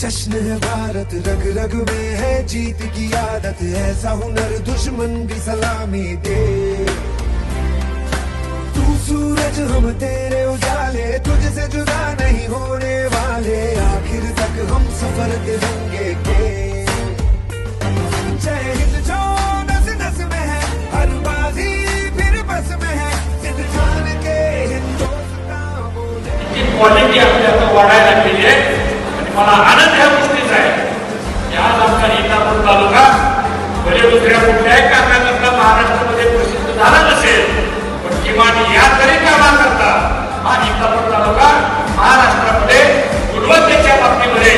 जश्न है भारत, रग रग में है जीत की आदत, ऐसा हुनर दुश्मन भी सलामी दे। तू सूरज हम तेरे उजाले, तुझसे जुदा नहीं होने वाले, आखिर तक हम सफर तिरंगे के। जय हिंद जो नस नस में है, हर बाजी फिर बस में है, सिद्ध ठान के हिंदुस्तान बोले। क्वालिटी आपली आता वाढायला लागलेली आहे आणि मला आनंद ह्या गोष्टीचा आहे की आज आमचा इंदापूर तालुका भले दुसऱ्या कुठल्याही